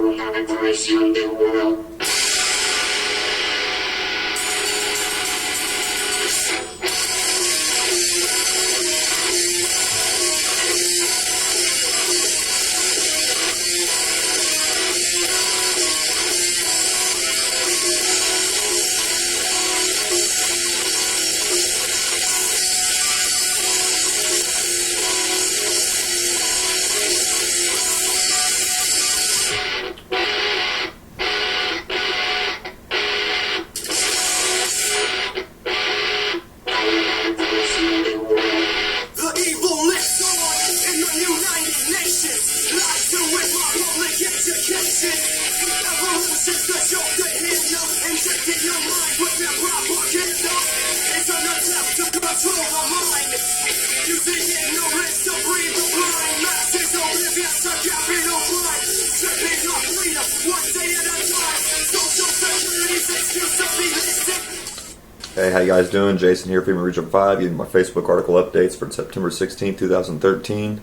we have embraced the world. Hey, how you guys doing? Jason here, FEMA Region 5, giving my Facebook article updates for September 16, 2013.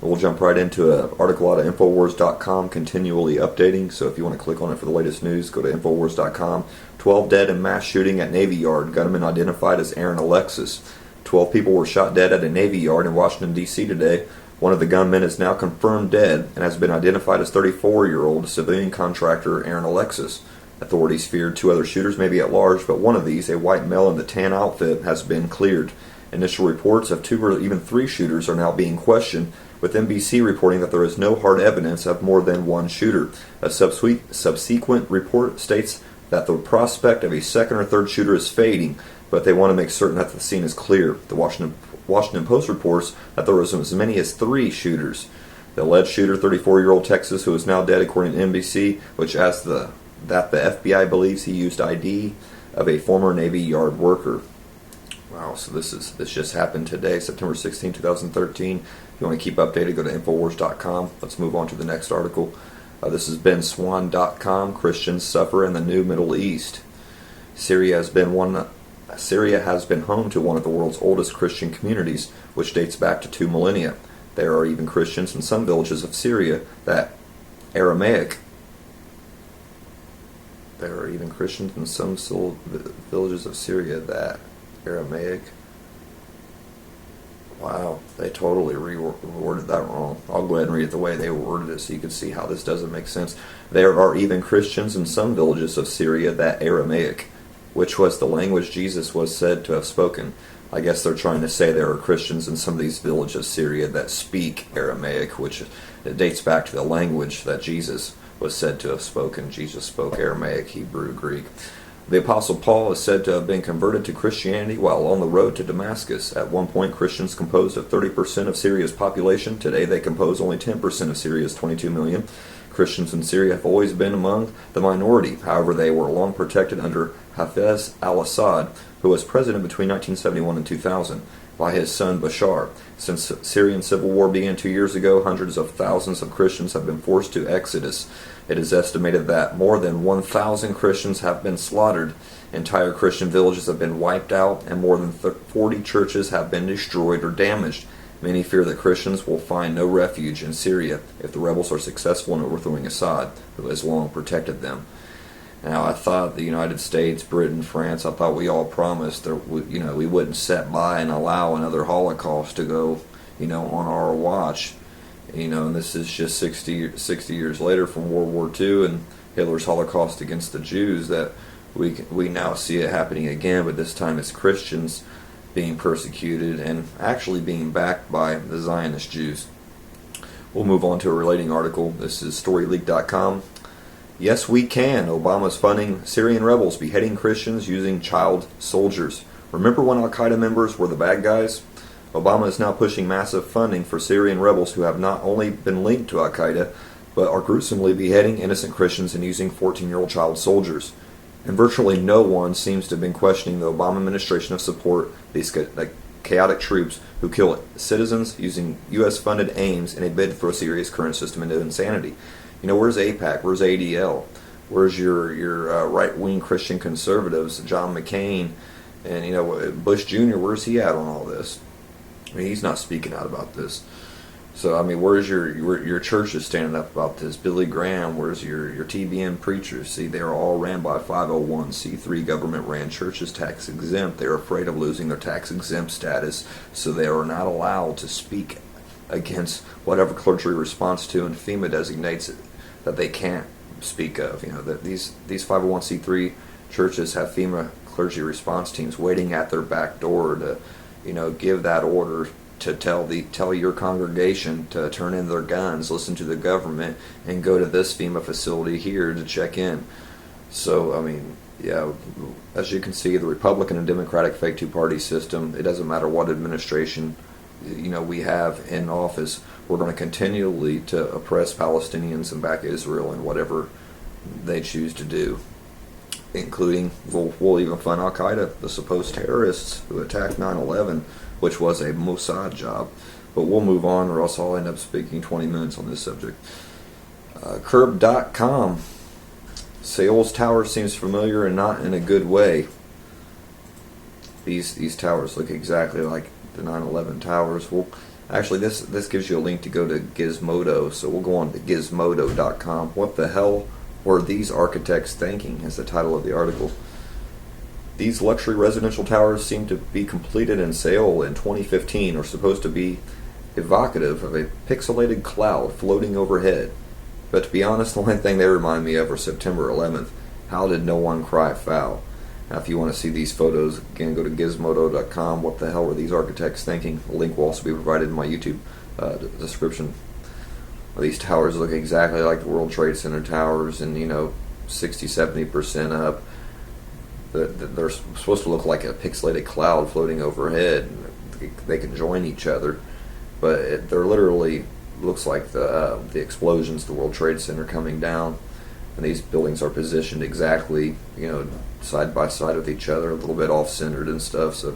We'll jump right into an article out of Infowars.com, continually updating, so if you want to click on it for the latest news, go to Infowars.com. 12 dead in mass shooting at Navy Yard. Gunman identified as Aaron Alexis. 12 people were shot dead at a Navy Yard in Washington, D.C. today. One of the gunmen is now confirmed dead and has been identified as 34-year-old civilian contractor Aaron Alexis. Authorities feared 2 other shooters may be at large, but one of these, a white male in the tan outfit, has been cleared. Initial reports of 2 or even 3 shooters are now being questioned, with NBC reporting that there is no hard evidence of more than one shooter. A subsequent report states that the prospect of a second or third shooter is fading, but they want to make certain that the scene is clear. The Washington Post reports that there was as many as 3 shooters. The alleged shooter, 34-year-old Texas, who is now dead according to NBC, which adds that the FBI believes he used ID of a former Navy Yard worker. Wow, so this just happened today, September 16, 2013. If you want to keep updated, go to Infowars.com. Let's move on to the next article. This is BenSwan.com. Christians suffer in the new Middle East. Syria has been home to one of the world's oldest Christian communities, which dates back to 2 millennia. There are even Christians in some villages of Syria that Aramaic. There are even Christians in some villages of Syria that Aramaic. Wow, they totally reworded that wrong. I'll go ahead and read it the way they worded it so you can see how this doesn't make sense. There are even Christians in some villages of Syria that Aramaic, which was the language Jesus was said to have spoken. I guess they're trying to say there are Christians in some of these villages of Syria that speak Aramaic, which it dates back to the language that Jesus was said to have spoken. Jesus spoke Aramaic, Hebrew, Greek. The Apostle Paul is said to have been converted to Christianity while on the road to Damascus. At one point, Christians composed of 30% of Syria's population. Today, they compose only 10% of Syria's 22 million. Christians in Syria have always been among the minority. However, they were long protected under Hafez al-Assad, who was president between 1971 and 2000, by his son Bashar. Since the Syrian civil war began 2 years ago, hundreds of thousands of Christians have been forced to exodus. It is estimated that more than 1,000 Christians have been slaughtered. Entire Christian villages have been wiped out, and more than 40 churches have been destroyed or damaged. Many fear that Christians will find no refuge in Syria if the rebels are successful in overthrowing Assad, who has long protected them. Now, I thought the United States, Britain, France, I thought we all promised that we wouldn't sit by and allow another Holocaust to go, on our watch. And this is just 60 years later from World War II and Hitler's Holocaust against the Jews that we now see it happening again, but this time it's Christians being persecuted and actually being backed by the Zionist Jews. We'll move on to a relating article. This is StoryLeak.com. Yes, we can. Obama's funding Syrian rebels beheading Christians using child soldiers. Remember when Al-Qaeda members were the bad guys? Obama is now pushing massive funding for Syrian rebels who have not only been linked to Al-Qaeda, but are gruesomely beheading innocent Christians and using 14-year-old child soldiers. And virtually no one seems to have been questioning the Obama administration of support these chaotic troops who kill citizens using U.S.-funded aims in a bid to throw Syria's current system into insanity. Where's AIPAC? Where's ADL? Where's your right-wing Christian conservatives, John McCain, and Bush Jr.? Where's he at on all this? He's not speaking out about this. So I mean, where's your church is standing up about this? Billy Graham, where's your TBN preachers? See, they're all ran by 501c3 government ran churches, tax exempt. They're afraid of losing their tax exempt status, so they are not allowed to speak against whatever clergy responds to, and FEMA designates it that they can't speak of. You know that these 501c3 churches have FEMA clergy response teams waiting at their back door to, give that order to tell your congregation to turn in their guns, listen to the government, and go to this FEMA facility here to check in. So, I mean, yeah, as you can see, the Republican and Democratic fake two-party system, it doesn't matter what administration, we have in office, we're going to continually to oppress Palestinians and back Israel in whatever they choose to do, including, we'll even fund Al-Qaeda, the supposed terrorists who attacked 9/11, which was a Mossad job. But we'll move on, or else I'll end up speaking 20 minutes on this subject. Curb.com. Sales tower seems familiar and not in a good way. These towers look exactly like the 9/11 towers. Well, actually, this gives you a link to go to Gizmodo, so we'll go on to Gizmodo.com. What the hell were these architects thinking is the title of the article. These luxury residential towers seem to be completed in sale in 2015 are supposed to be evocative of a pixelated cloud floating overhead. But to be honest, the only thing they remind me of are September 11th. How did no one cry foul? Now, if you want to see these photos, again, go to Gizmodo.com. What the hell were these architects thinking? The link will also be provided in my YouTube description. These towers look exactly like the World Trade Center towers, and 60-70% up. They're supposed to look like a pixelated cloud floating overhead. They can join each other, but they're literally looks like the explosions, the World Trade Center coming down, and these buildings are positioned exactly, side by side with each other, a little bit off-centered and stuff. So,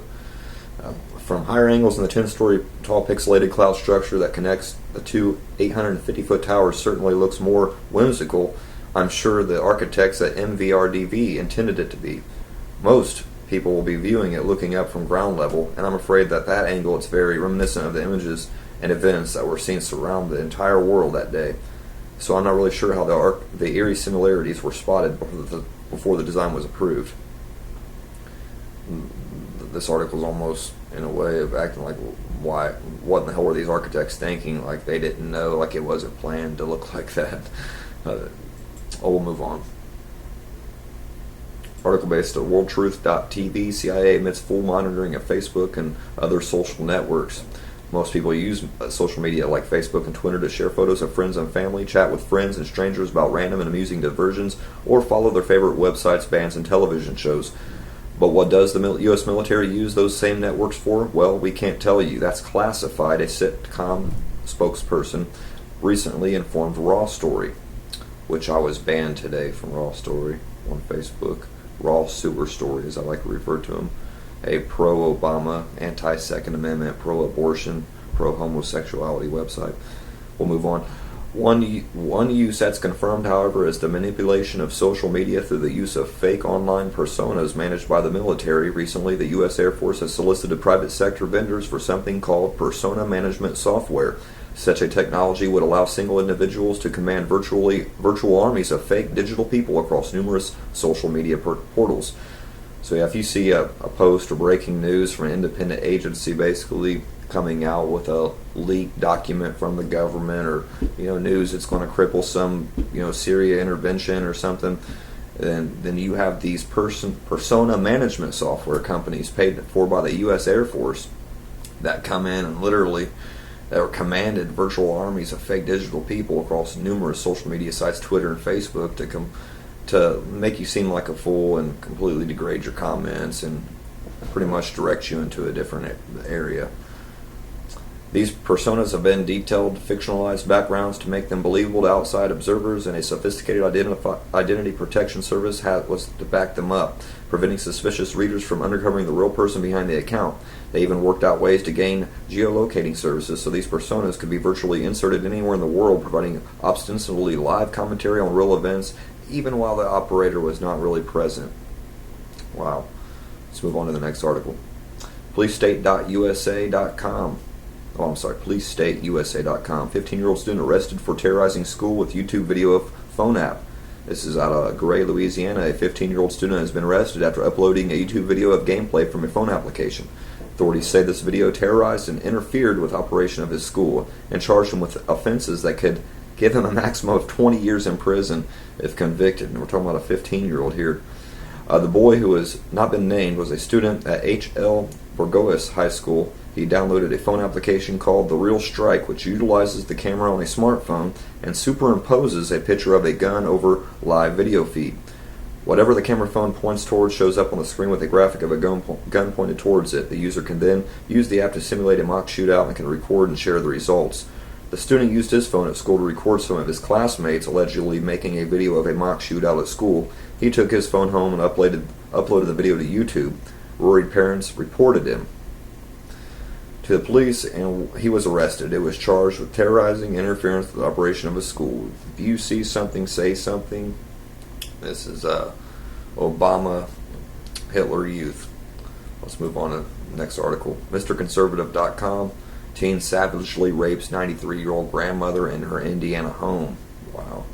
from higher angles in the 10-story tall pixelated cloud structure that connects the two 850-foot towers certainly looks more whimsical. I'm sure the architects at MVRDV intended it to be. Most people will be viewing it looking up from ground level, and I'm afraid that angle it's very reminiscent of the images and events that were seen surround the entire world that day. So I'm not really sure how the eerie similarities were spotted before the design was approved. This article is almost in a way of acting like, what in the hell were these architects thinking? Like they didn't know, like it wasn't planned to look like that. We'll move on. Article based on worldtruth.tv. CIA admits full monitoring of Facebook and other social networks. Most people use social media like Facebook and Twitter to share photos of friends and family, chat with friends and strangers about random and amusing diversions, or follow their favorite websites, bands, and television shows. But what does the U.S. military use those same networks for? Well, we can't tell you. That's classified, a sitcom spokesperson recently informed Raw Story, which I was banned today from Raw Story on Facebook. Raw Sewer Story, as I like to refer to him. A pro-Obama, anti-Second Amendment, pro-abortion, pro-homosexuality website. We'll move on. One use that's confirmed, however, is the manipulation of social media through the use of fake online personas managed by the military. Recently, the U.S. Air Force has solicited private sector vendors for something called persona management software. Such a technology would allow single individuals to command virtual armies of fake digital people across numerous social media portals. So yeah, if you see a post or breaking news from an independent agency basically coming out with a leaked document from the government, or news that's going to cripple some Syria intervention or something, then you have these persona management software companies paid for by the U.S. Air Force that come in and literally or commanded virtual armies of fake digital people across numerous social media sites, Twitter and Facebook, to make you seem like a fool and completely degrade your comments and pretty much direct you into a different area. These personas have been detailed, fictionalized backgrounds to make them believable to outside observers, and a sophisticated identity protection service was to back them up, preventing suspicious readers from uncovering the real person behind the account. They even worked out ways to gain geolocating services so these personas could be virtually inserted anywhere in the world, providing ostensibly live commentary on real events, even while the operator was not really present. Wow. Let's move on to the next article. PoliceState.USA.com. PoliceStateUSA.com. 15-year-old student arrested for terrorizing school with YouTube video of phone app. This is out of Gray, Louisiana. A 15-year-old student has been arrested after uploading a YouTube video of gameplay from a phone application. Authorities say this video terrorized and interfered with operation of his school and charged him with offenses that could give him a maximum of 20 years in prison if convicted. And we're talking about a 15-year-old here. The boy, who has not been named, was a student at H.L. Burgos High School. He downloaded a phone application called The Real Strike, which utilizes the camera on a smartphone and superimposes a picture of a gun over live video feed. Whatever the camera phone points towards shows up on the screen with a graphic of a gun pointed towards it. The user can then use the app to simulate a mock shootout and can record and share the results. The student used his phone at school to record some of his classmates allegedly making a video of a mock shootout at school. He took his phone home and uploaded the video to YouTube. Worried parents reported him to the police, and he was arrested. It was charged with terrorizing, interference with the operation of a school. If you see something, say something. This is Obama, Hitler Youth. Let's move on to the next article. MrConservative.com. Teen savagely rapes 93-year-old grandmother in her Indiana home. Wow.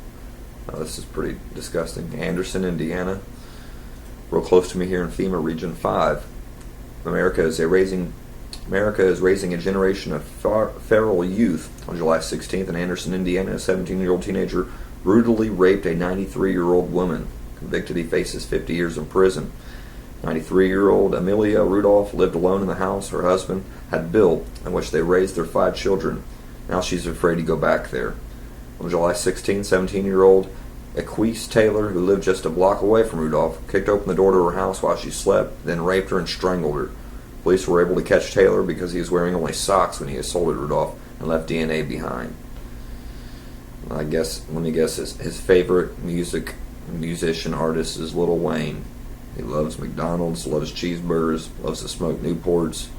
Now, this is pretty disgusting. Anderson, Indiana. Real close to me here in FEMA Region 5. America is raising a generation of feral youth. On July 16th in Anderson, Indiana, a 17-year-old teenager brutally raped a 93-year-old woman. Convicted, he faces 50 years in prison. 93-year-old Amelia Rudolph lived alone in the house her husband had built, in which they raised their 5 children. Now she's afraid to go back there. On July 16, 17-year-old Equise Taylor, who lived just a block away from Rudolph, kicked open the door to her house while she slept, then raped her and strangled her. Police were able to catch Taylor because he was wearing only socks when he assaulted Rudolph and left DNA behind. Let me guess, his favorite musician artist is Lil Wayne. He loves McDonald's, loves cheeseburgers, loves to smoke Newports,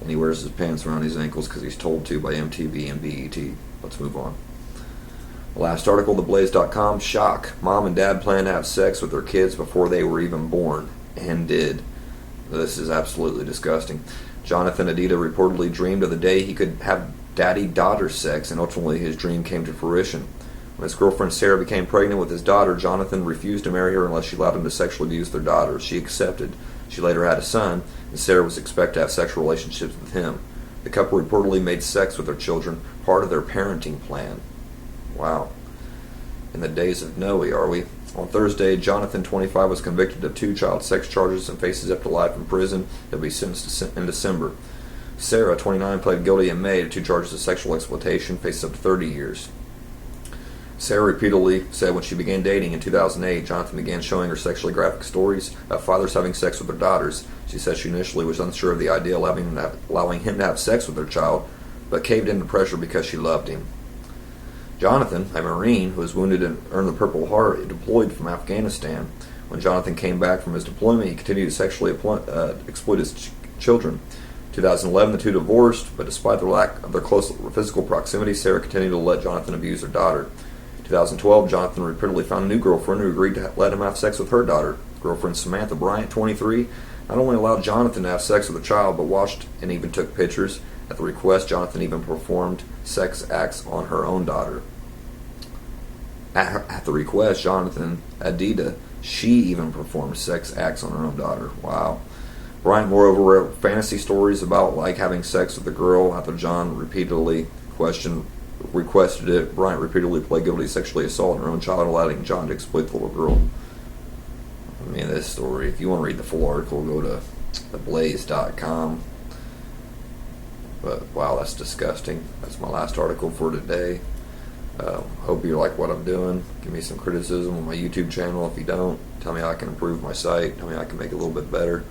and he wears his pants around his ankles because he's told to by MTV and BET. Let's move on. The last article, theblaze.com. Shock. Mom and dad planned to have sex with their kids before they were even born, and did. This is absolutely disgusting. Jonathan Adida reportedly dreamed of the day he could have daddy-daughter sex, and ultimately his dream came to fruition. When his girlfriend Sarah became pregnant with his daughter, Jonathan refused to marry her unless she allowed him to sexually abuse their daughter. She accepted. She later had a son, and Sarah was expected to have sexual relationships with him. The couple reportedly made sex with their children part of their parenting plan. Wow. In the days of Noe, are we? On Thursday, Jonathan, 25, was convicted of 2 child sex charges and faces up to life in prison. He'll be sentenced in December. Sarah, 29, pled guilty in May to 2 charges of sexual exploitation, faces up to 30 years. Sarah repeatedly said when she began dating in 2008, Jonathan began showing her sexually graphic stories of fathers having sex with their daughters. She said she initially was unsure of the idea of allowing him to have sex with their child, but caved into pressure because she loved him. Jonathan, a Marine who was wounded and earned the Purple Heart, deployed from Afghanistan. When Jonathan came back from his deployment, he continued to sexually exploit his children. In 2011, the two divorced, but despite the lack of their close physical proximity, Sarah continued to let Jonathan abuse her daughter. In 2012, Jonathan repeatedly found a new girlfriend who agreed to let him have sex with her daughter. Girlfriend Samantha Bryant, 23, not only allowed Jonathan to have sex with the child, but watched and even took pictures. At the request, Jonathan even performed sex acts on her own daughter. At the request, Jonathan Adida, she even performed sex acts on her own daughter. Wow. Bryant, moreover, wrote fantasy stories about having sex with the girl after John repeatedly requested it. Bryant repeatedly pled guilty to sexually assaulting her own child, allowing John to exploit the little girl. I mean, this story, if you want to read the full article, go to theblaze.com. But, wow, that's disgusting. That's my last article for today. Hope you like what I'm doing. Give me some criticism on my YouTube channel. If you don't, tell me how I can improve my site. Tell me how I can make it a little bit better.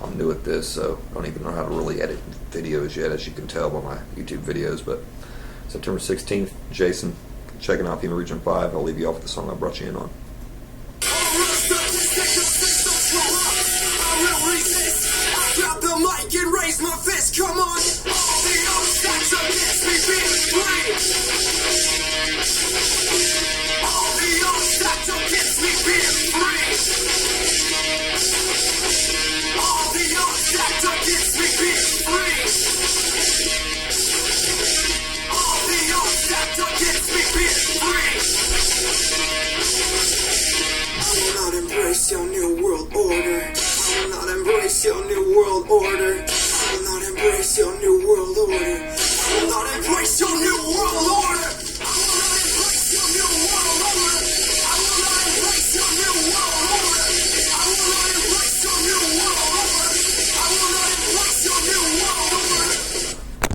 I'm new at this, so I don't even know how to really edit videos yet, as you can tell by my YouTube videos. But September 16th, Jason, checking out FEMA Region 5. I'll leave you off with the song I brought you in on. Raise my fist, come on! All the odds that's against me being free. All the odds that's against me being free. All the odds that's against me being free. embrace your new world order. I will not embrace your new world order. I will not embrace your